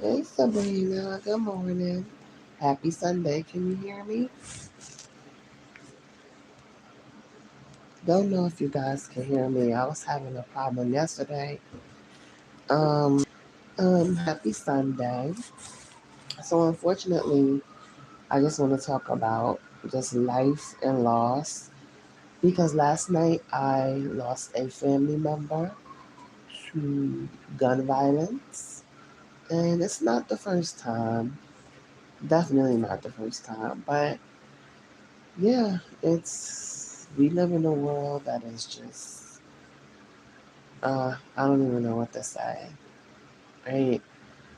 Hey Sabrina, good morning. Happy Sunday. Can you hear me? Don't know if you guys can hear me. I was having a problem yesterday. Happy Sunday. So unfortunately, I just want to talk about just life and loss because last night I lost a family member to gun violence, and it's not the first time. Definitely not the first time, but yeah, it's we live in a world that is just I don't even know what to say. Right?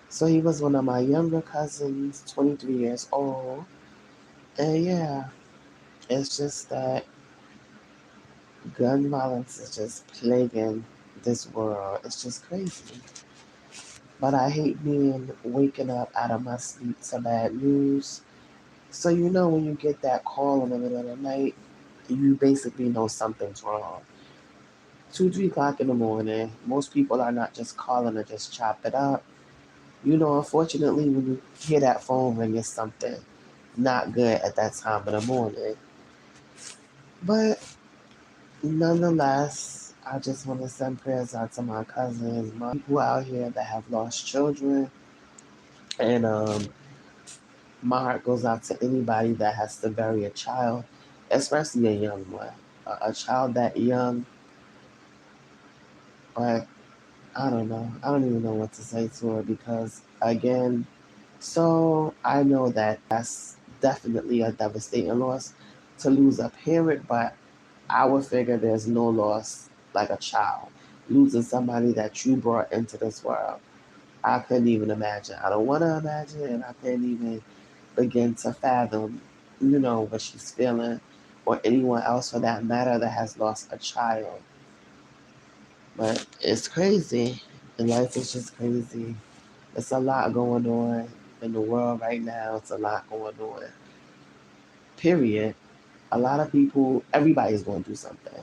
So he was one of my younger cousins, 23 years old. And yeah, it's just that gun violence is just plaguing this world. It's just crazy. But I hate being waking up out of my sleep to bad news. So you know when you get that call in the middle of the night, you basically know something's wrong. 2, 3 o'clock in the morning. Most people are not just calling to just chop it up. You know, unfortunately, when you hear that phone ring, it's something not good at that time of the morning. But nonetheless, I just want to send prayers out to my cousins, my people out here that have lost children. And my heart goes out to anybody that has to bury a child, especially a young one. A child that young, but I don't know. I don't even know what to say to her because, again, so I know that that's definitely a devastating loss to lose a parent, but I would figure there's no loss like a child. Losing somebody that you brought into this world. I couldn't even imagine. I don't want to imagine, and I can't even begin to fathom, what she's feeling, or anyone else for that matter that has lost a child. But it's crazy. And life is just crazy. It's a lot going on in the world right now. It's a lot going on. Period. A lot of people, everybody's going through something.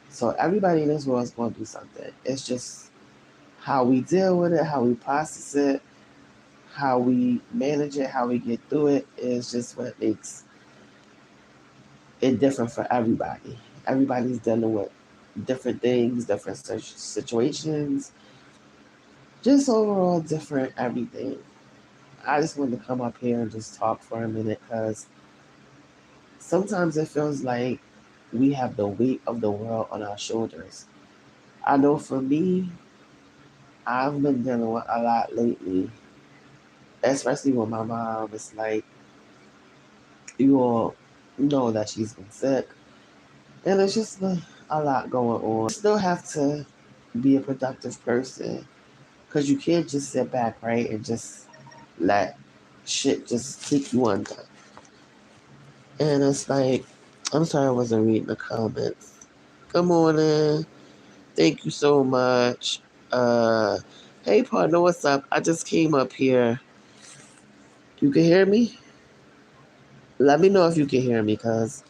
So everybody in this world is going through something. It's just how we deal with it, how we process it, how we manage it, how we get through it is just what makes it different for everybody. Everybody's dealing with different things, different situations, just overall different everything. I just wanted to come up here and just talk for a minute because sometimes it feels like we have the weight of the world on our shoulders. I know for me, I've been dealing with a lot lately, especially with my mom. It's like you all know that she's been sick, and it's just a lot going on. You still have to be a productive person because you can't just sit back, right, and just let shit just take you under. And it's like, I'm sorry I wasn't reading the comments. Good morning. Thank you so much. Uh, hey partner, what's up? I just came up here. You can hear me? Let me know if you can hear me, cause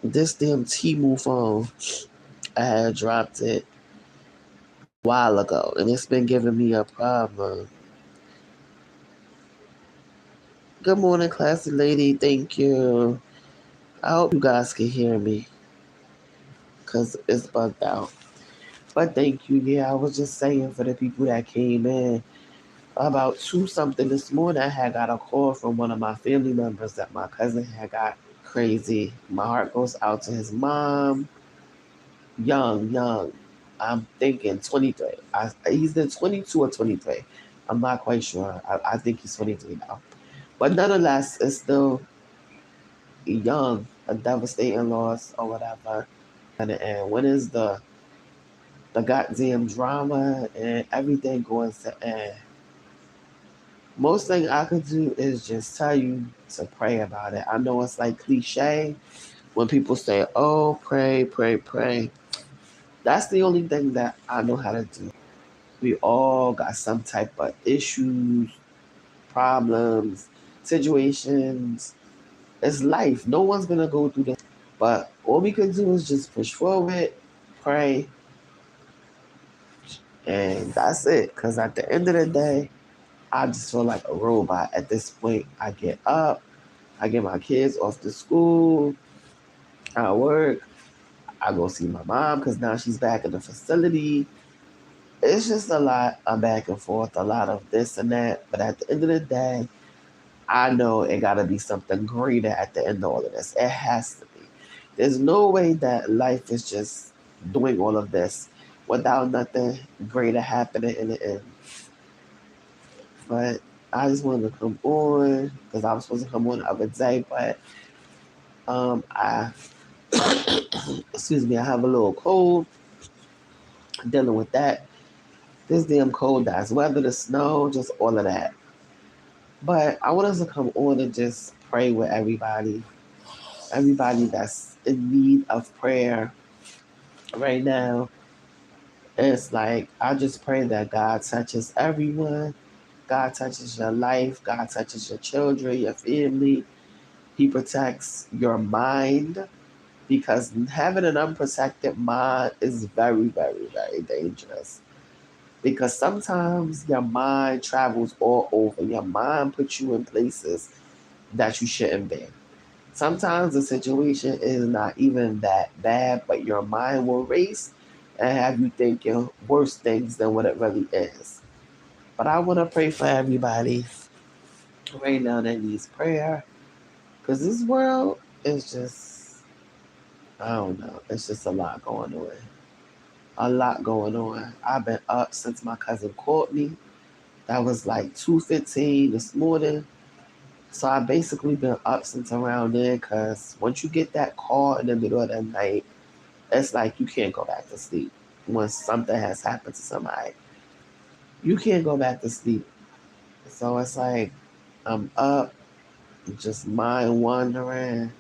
this damn T-Move phone, I had dropped it a while ago, and it's been giving me a problem. Good morning, classy lady. Thank you. I hope you guys can hear me, cause it's bugged out. But thank you. Yeah, I was just saying for the people that came in. About 2 something this morning, I had got a call from one of my family members that my cousin had got crazy. My heart goes out to his mom. Young. I'm thinking 23. He's either 22 or 23. I'm not quite sure. I think he's 23 now. But nonetheless, it's still young, a devastating loss or whatever. And when is the goddamn drama and everything going to end? Most thing I could do is just tell you to pray about it. I know it's like cliche when people say, "Oh, pray, pray, pray." That's the only thing that I know how to do. We all got some type of issues, problems, situations. It's life. No one's gonna go through this. But all we can do is just push forward, pray, and that's it. Cause at the end of the day, I just feel like a robot at this point. I get up, I get my kids off to school, I work, I go see my mom because now she's back in the facility. It's just a lot of back and forth, a lot of this and that. But at the end of the day, I know it got to be something greater at the end of all of this. It has to be. There's no way that life is just doing all of this without nothing greater happening in the end. But I just wanted to come on because I was supposed to come on the other day, but I excuse me, I have a little cold. Dealing with that. This damn cold, that's weather, the snow, just all of that. But I want us to come on and just pray with everybody that's in need of prayer right now. It's like I just pray that God touches everyone. God touches your life. God touches your children, your family. He protects your mind because having an unprotected mind is very, very, very dangerous. Because sometimes your mind travels all over. Your mind puts you in places that you shouldn't be. Sometimes the situation is not even that bad, but your mind will race and have you thinking worse things than what it really is. But I want to pray for everybody right now that needs prayer because this world is just, I don't know, it's just a lot going on. A lot going on. I've been up since my cousin called me. That was like 2:15 this morning. So I basically been up since around then because once you get that call in the middle of the night, it's like you can't go back to sleep. Once something has happened to somebody, you can't go back to sleep. So it's like I'm up, just mind wandering,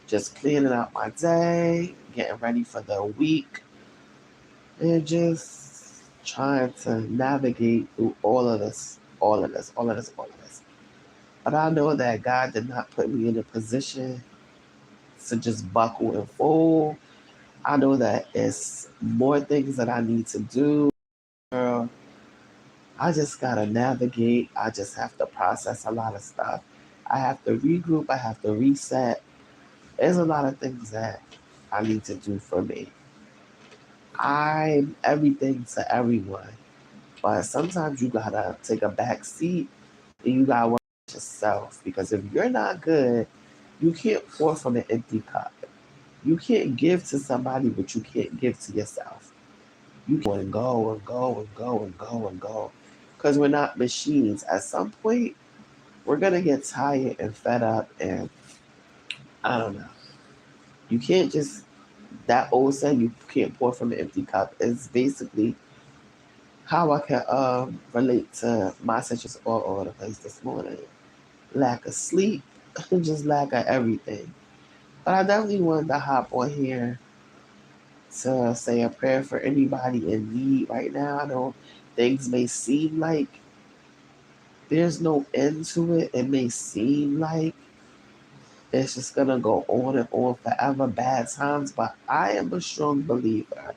just cleaning out my day, getting ready for the week, and just trying to navigate through all of this, all of this, all of this, all of this. But I know that God did not put me in a position to just buckle and fold. I know that it's more things that I need to do. Girl, I just gotta navigate. I just have to process a lot of stuff. I have to regroup. I have to reset. There's a lot of things that I need to do for me. I'm everything to everyone, but sometimes you gotta take a back seat and you gotta work on yourself because if you're not good, you can't pour from an empty cup. You can't give to somebody what you can't give to yourself. You can go and go and go and go and go because we're not machines. At some point, we're gonna get tired and fed up, and I don't know. You can't just that old saying you can't pour from an empty cup is basically how I can relate to my situation all over the place this morning. Lack of sleep, just lack of everything. But I definitely wanted to hop on here to say a prayer for anybody in need right now. I know things may seem like there's no end to it. It may seem like it's just gonna go on and on forever, bad times, but I am a strong believer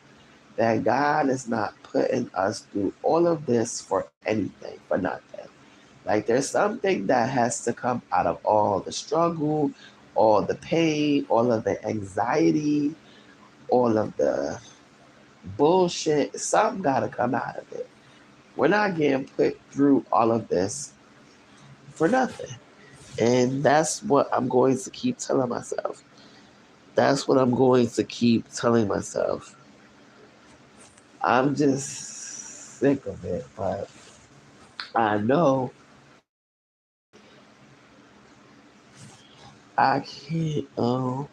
that God is not putting us through all of this for anything, for nothing. Like there's something that has to come out of all the struggle, all the pain, all of the anxiety, all of the bullshit. Something gotta come out of it. We're not getting put through all of this for nothing. And that's what I'm going to keep telling myself. That's what I'm going to keep telling myself. I'm just sick of it, but I know I can't.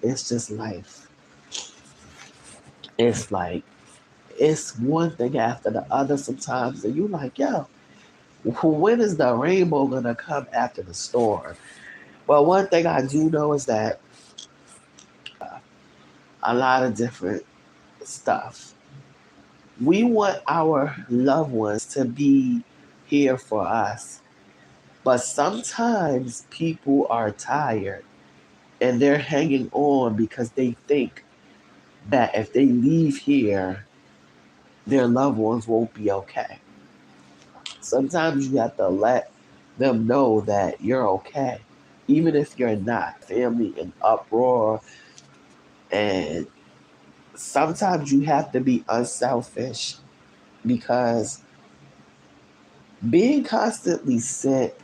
It's just life. It's like it's one thing after the other sometimes, and you like, yo, when is the rainbow gonna come after the storm? Well, one thing I do know is that a lot of different stuff. We want our loved ones to be here for us, but sometimes people are tired and they're hanging on because they think that if they leave here, their loved ones won't be okay. Sometimes you have to let them know that you're okay, even if you're not. Family in uproar, and sometimes you have to be unselfish because being constantly sick,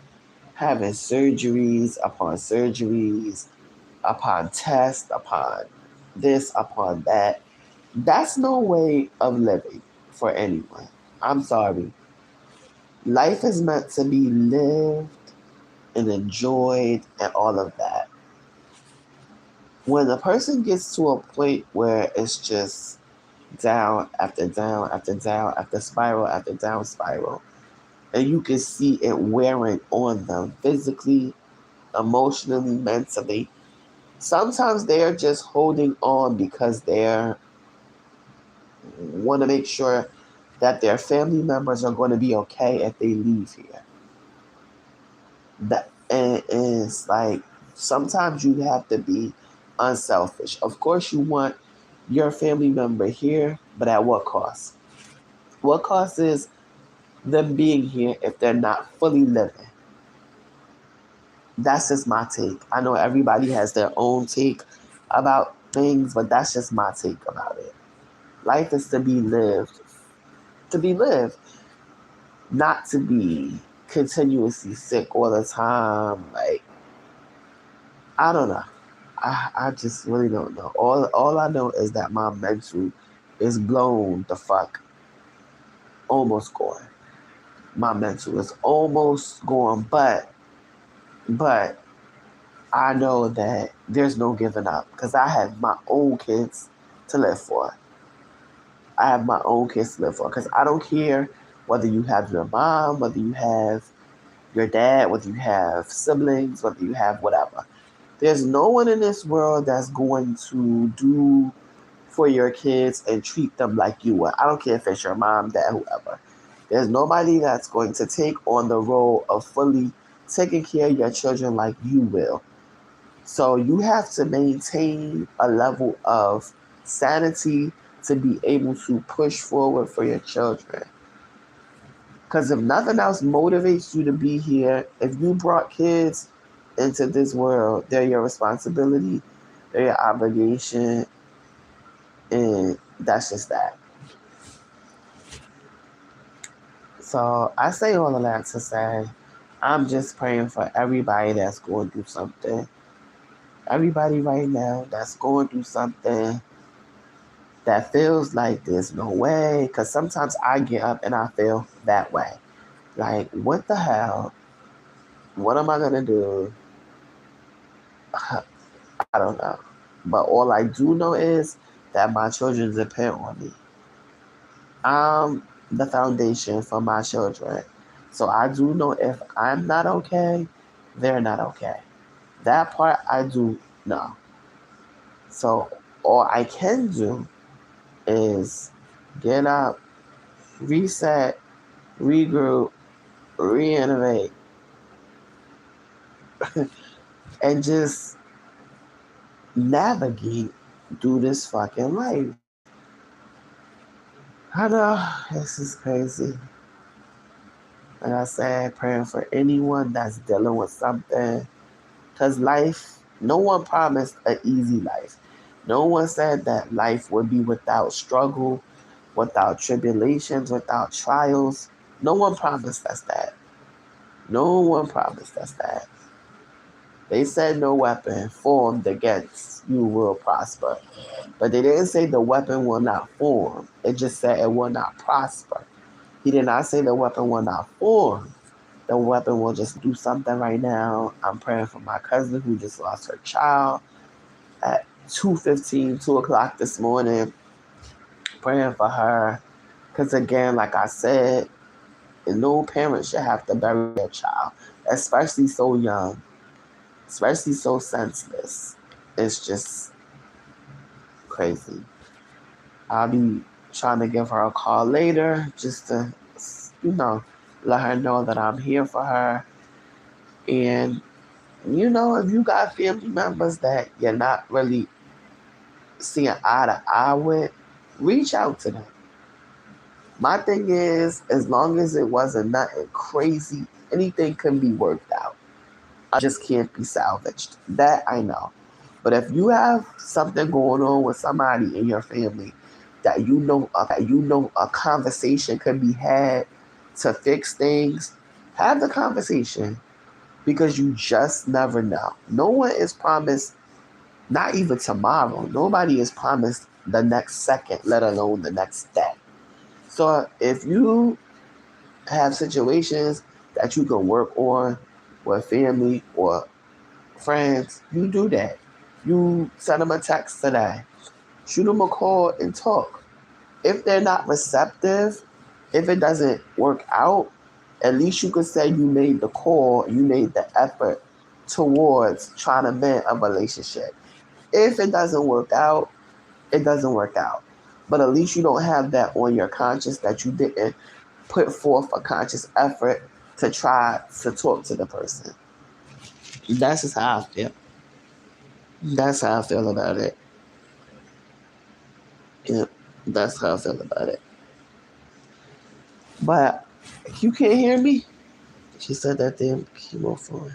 having surgeries upon surgeries, upon tests, upon this, upon that, that's no way of living for anyone. I'm sorry. Life is meant to be lived and enjoyed and all of that. When a person gets to a point where it's just down after down after down after down spiral, and you can see it wearing on them physically, emotionally, mentally. Sometimes they're just holding on because they're want to make sure that their family members are going to be okay if they leave here. That and it's like sometimes you have to be unselfish. Of course, you want your family member here, but at what cost? What cost is them being here if they're not fully living? That's just my take. I know everybody has their own take about things, but that's just my take about it. Life is to be lived, not to be continuously sick all the time. Like, I don't know. I just really don't know. All I know is that my mental is blown the fuck almost gone. My mental is almost gone, but I know that there's no giving up because I have my own kids to live for. I have my own kids to live for because I don't care whether you have your mom, whether you have your dad, whether you have siblings, whether you have whatever. There's no one in this world that's going to do for your kids and treat them like you would. I don't care if it's your mom, dad, whoever. There's nobody that's going to take on the role of fully taking care of your children like you will. So you have to maintain a level of sanity to be able to push forward for your children. Because if nothing else motivates you to be here, if you brought kids into this world, they're your responsibility, they're your obligation, and that's just that. So I say all of that to say, I'm just praying for everybody that's going through something. Everybody right now that's going through something that feels like there's no way. Because sometimes I get up and I feel that way. Like, what the hell? What am I going to do? I don't know. But all I do know is that my children depend on me. I'm the foundation for my children. So I do know if I'm not okay, they're not okay. That part I do know. So all I can do is get up, reset, regroup, reinnovate, and just navigate through this fucking life. I know this is crazy. Like I said, praying for anyone that's dealing with something. Because life, no one promised an easy life. No one said that life would be without struggle, without tribulations, without trials. No one promised us that. No one promised us that. They said no weapon formed against you will prosper. But they didn't say the weapon will not form. It just said it will not prosper. He did not say the weapon will not form. The weapon will just do something right now. I'm praying for my cousin who just lost her child at 2:15, 2 o'clock this morning. Praying for her. Because again, like I said, no parent should have to bury their child, especially so young, especially so senseless. It's just crazy. I'll be trying to give her a call later just to, you know, let her know that I'm here for her. And, if you got family members that you're not really seeing eye to eye with, reach out to them. My thing is, as long as it wasn't nothing crazy, anything can be worked out. Just can't be salvaged. That I know. But if you have something going on with somebody in your family that you know a conversation can be had to fix things, have the conversation because you just never know. No one is promised, not even tomorrow. Nobody is promised the next second, let alone the next day. So if you have situations that you can work on with family or friends, you do that. You send them a text today, shoot them a call and talk. If they're not receptive, if it doesn't work out, at least you could say you made the call, you made the effort towards trying to mend a relationship. If it doesn't work out, it doesn't work out. But at least you don't have that on your conscience that you didn't put forth a conscious effort to try to talk to the person. That's just how I feel. That's how I feel about it. Yeah, that's how I feel about it. But you can't hear me? She said that damn chemo phone.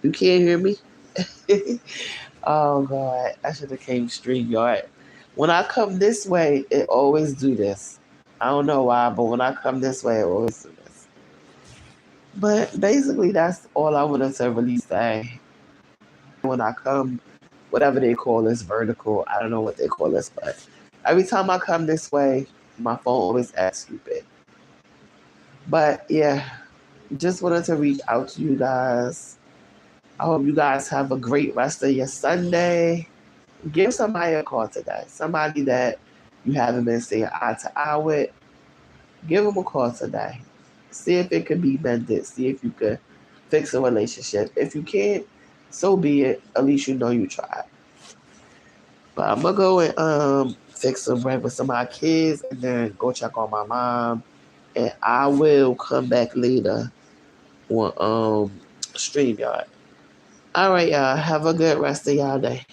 You can't hear me? Oh God, I should have came straight yard. When I come this way, it always do this. I don't know why, but when I come this way, it always do this. But basically, that's all I wanted to really say. When I come, whatever they call this vertical, I don't know what they call this, but every time I come this way, my phone always acts stupid. But yeah, just wanted to reach out to you guys. I hope you guys have a great rest of your Sunday. Give somebody a call today. Somebody that you haven't been saying eye to eye with. Give them a call today. See if it can be mended. See if you could fix a relationship. If you can't, so be it. At least you know you tried. But I'm gonna go and fix some rent with some of my kids and then go check on my mom. And I will come back later on StreamYard. All right, y'all. Have a good rest of y'all day.